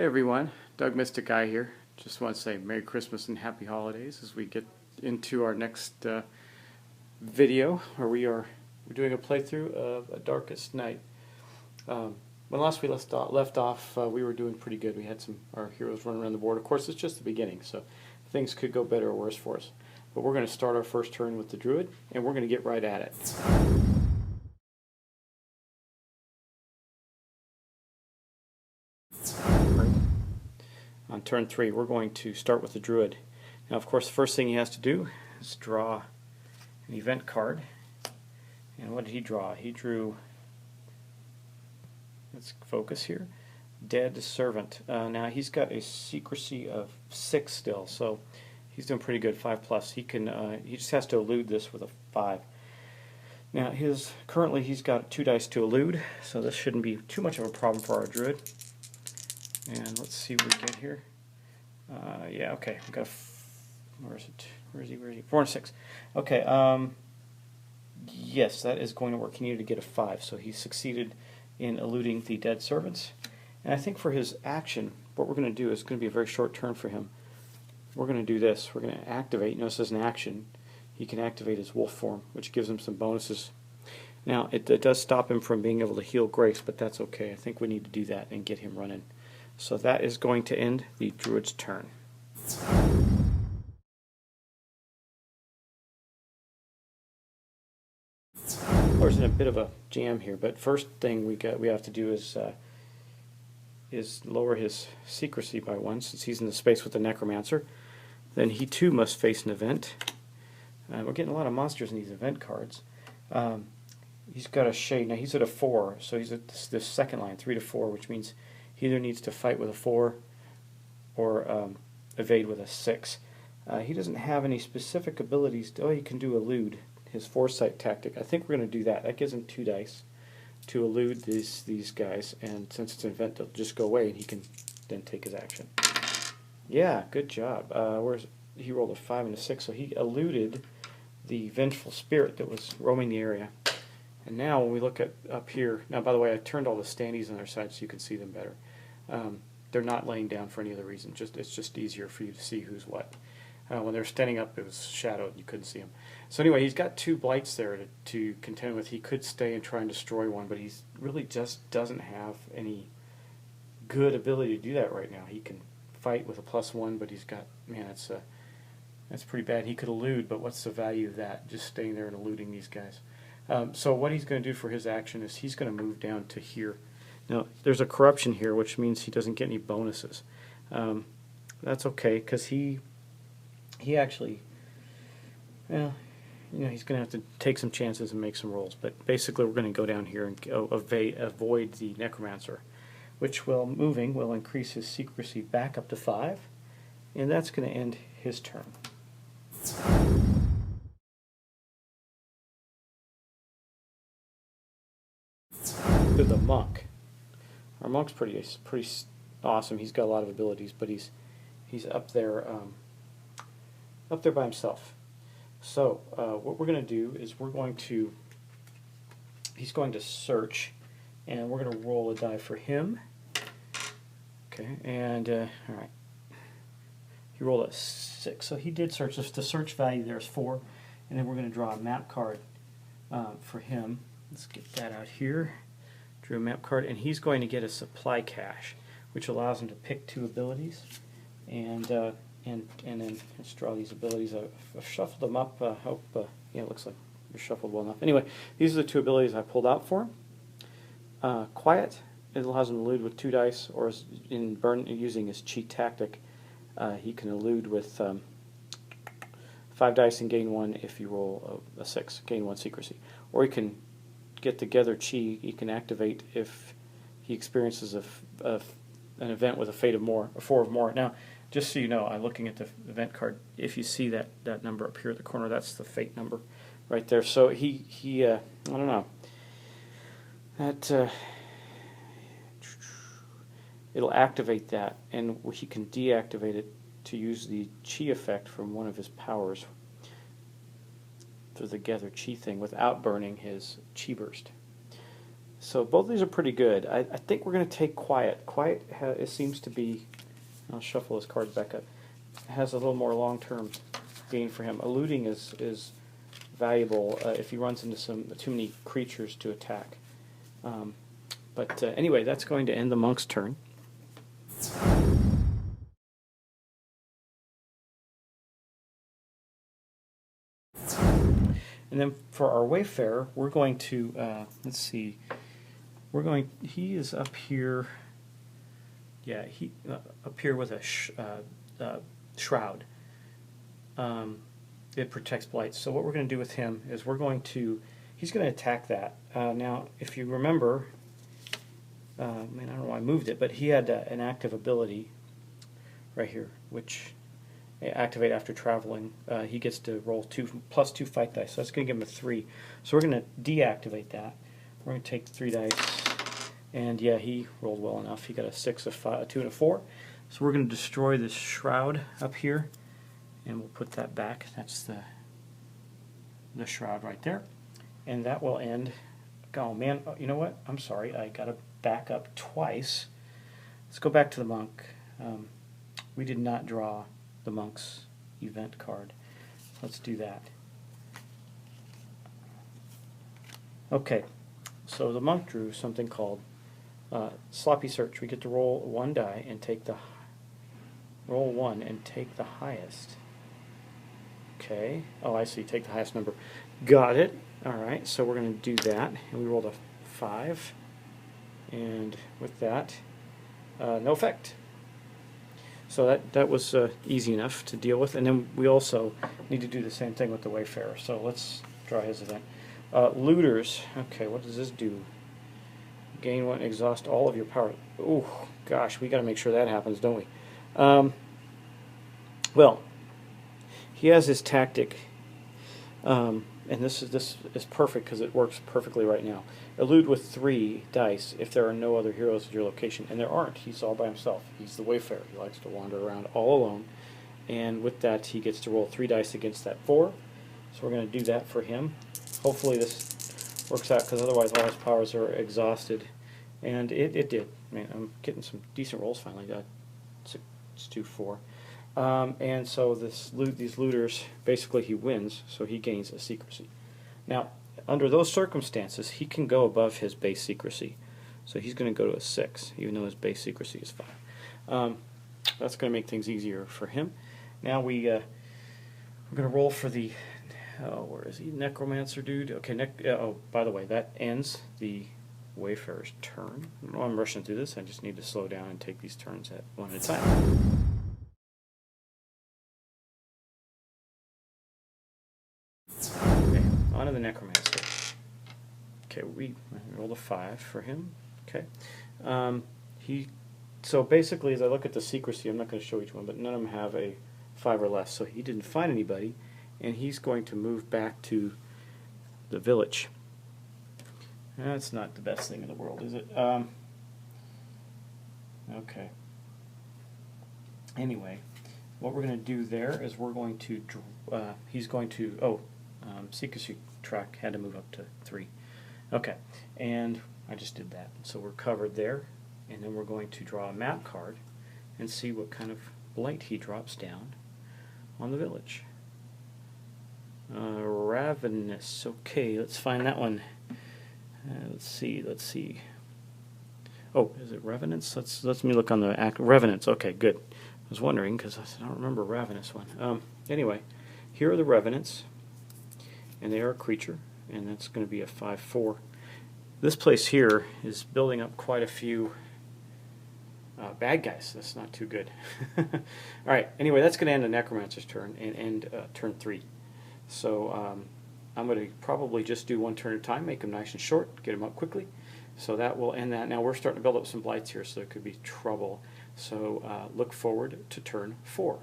Hey everyone, Doug Mystic Guy here. Just want to say Merry Christmas and Happy Holidays as we get into our next video where we're doing a playthrough of A Darkest Night. When last we left off, we were doing pretty good. We had our heroes running around the board. Of course, it's just the beginning, so things could go better or worse for us. But we're going to start our first turn with the Druid, and we're going to get right at it. On turn 3, we're going to start with the Druid. Now, of course, the first thing he has to do is draw an event card. And what did he draw? He drew, let's focus here, Dead Servant. Now, he's got a secrecy of 6 still, so he's doing pretty good, 5+. He just has to elude this with a 5. Now, currently he's got 2 dice to elude, so this shouldn't be too much of a problem for our Druid. And let's see what we get here. Yeah, okay. We got where is it? Where is he? 4 and 6. Okay. Yes, that is going to work. He needed to get a 5, so he succeeded in eluding the dead servants. And I think for his action, what we're going to do is going to be a very short turn for him. We're going to do this. We're going to activate. Notice as an action, he can activate his wolf form, which gives him some bonuses. Now, it does stop him from being able to heal Grace, but that's okay. I think we need to do that and get him running. So that is going to end the Druid's turn. We're in a bit of a jam here, but first thing we have to do is lower his secrecy by 1, since he's in the space with the Necromancer. Then he too must face an event. We're getting a lot of monsters in these event cards. He's got a shade. Now he's at a 4, so he's at this second line, 3 to 4, which means he either needs to fight with a 4 or evade with a 6. He doesn't have any specific abilities. Oh, he can do elude, his foresight tactic. I think we're going to do that. That gives him 2 dice to elude these guys, and since it's an event, they'll just go away, and he can then take his action. Yeah, good job. He rolled a 5 and a 6, so he eluded the vengeful spirit that was roaming the area. And now when we look at up here, now by the way, I turned all the standees on their side so you can see them better. They're not laying down for any other reason. It's just easier for you to see who's what. When they're standing up, it was shadowed. You couldn't see them. So anyway, he's got 2 blights there to contend with. He could stay and try and destroy one, but he really just doesn't have any good ability to do that right now. He can fight with a +1, but he's got, man, that's pretty bad. He could elude, but what's the value of that? Just staying there and eluding these guys. So what he's going to do for his action is he's going to move down to here. Now, there's a corruption here, which means he doesn't get any bonuses. That's okay, because he actually, well, he's going to have to take some chances and make some rolls. But basically, we're going to go down here and avoid the Necromancer, which, moving, will increase his secrecy back up to 5, and that's going to end his turn. To the monk. Our monk's pretty awesome. He's got a lot of abilities, but he's up there by himself. So what we're going to do is he's going to search, and we're going to roll a die for him. Okay, and all right, he rolled a 6, so he did search. The search value there is 4, and then we're going to draw a map card for him. Let's get that out here. Drew a map card, and he's going to get a supply cache, which allows him to pick 2 abilities, and then let's draw these abilities. I've shuffled them up. Yeah, it looks like they're shuffled well enough. Anyway, these are the 2 abilities I pulled out for him. Quiet, it allows him to elude with 2 dice, or using his cheat tactic, he can elude with 5 dice and gain 1 if you roll a 6, gain 1 secrecy, or he can get together chi. He can activate if he experiences an event with a fate of more, a 4 or more. Now, just so you know, I'm looking at the event card. If you see that number up here at the corner, that's the fate number right there. So he I don't know. That it'll activate that, and he can deactivate it to use the chi effect from one of his powers through the gather chi thing without burning his chi burst. So both of these are pretty good. I think we're going to take Quiet. Quiet, it seems to be, I'll shuffle his cards back up, has a little more long-term gain for him. Eluding is valuable if he runs into too many creatures to attack. But anyway, that's going to end the monk's turn. And then for our Wayfarer, we're going to, let's see, he is up here, yeah, he up here with a shroud. It protects blights. So what we're going to do with him is he's going to attack that. Now, if you remember, I don't know why I moved it, but he had an active ability right here, which activate after traveling. He gets to roll +2 fight dice, so that's going to give him a 3. So we're going to deactivate that. We're going to take 3 dice, and yeah, he rolled well enough. He got a 6, a 5, a 2, and a 4. So we're going to destroy this shroud up here, and we'll put that back. That's the shroud right there, and that will end. Oh man, you know what? I'm sorry, I got to back up twice. Let's go back to the monk. We did not draw the monk's event card. Let's do that. Okay, so the monk drew something called Sloppy Search. We get to roll 1 die and roll 1 and take the highest. Okay. Oh, I see. Take the highest number. Got it. All right. So we're going to do that, and we rolled a 5, and with that, no effect. So that was easy enough to deal with. And then we also need to do the same thing with the Wayfarer. So let's draw his event. Looters. Okay, what does this do? Gain 1, exhaust all of your power. Ooh, gosh, we got to make sure that happens, don't we? Well, he has his tactic, and this is perfect because it works perfectly right now. Elude with 3 dice if there are no other heroes at your location, and there aren't. He's all by himself. He's the Wayfarer. He likes to wander around all alone, and with that he gets to roll 3 dice against that 4. So we're going to do that for him. Hopefully this works out, because otherwise all his powers are exhausted, and it did. I mean, I'm getting some decent rolls finally. Got 6, 2, 4. And so these looters, basically he wins, so he gains a secrecy. Now, under those circumstances, he can go above his base secrecy. So he's going to go to a 6, even though his base secrecy is 5. That's going to make things easier for him. Now we're going to roll for the, where is he? Necromancer dude. Okay, oh, by the way, that ends the Wayfarer's turn. I don't know why I'm rushing through this. I just need to slow down and take these turns at one at a time. Okay, on to the Necromancer. Okay, we rolled a 5 for him. Okay, so basically, as I look at the secrecy, I'm not going to show each one, but none of them have a 5 or less. So he didn't find anybody, and he's going to move back to the village. That's not the best thing in the world, is it? Okay. Anyway, what we're going to do there is we're going to, he's going to, secrecy track had to move up to 3. Okay, and I just did that. So we're covered there, and then we're going to draw a map card and see what kind of blight he drops down on the village. Ravenous. Okay, let's find that one. Let's see. Oh, is it Revenants? Let me look on the Revenants. Okay, good. I was wondering because I don't remember Ravenous one. Anyway, here are the Revenants, and they are a creature, and that's going to be a 5/4. This place here is building up quite a few bad guys. That's not too good. All right. Anyway, that's going to end the Necromancer's turn and end turn 3. So I'm going to probably just do 1 turn at a time, make them nice and short, get them up quickly. So that will end that. Now we're starting to build up some blights here, so there could be trouble. So look forward to turn 4.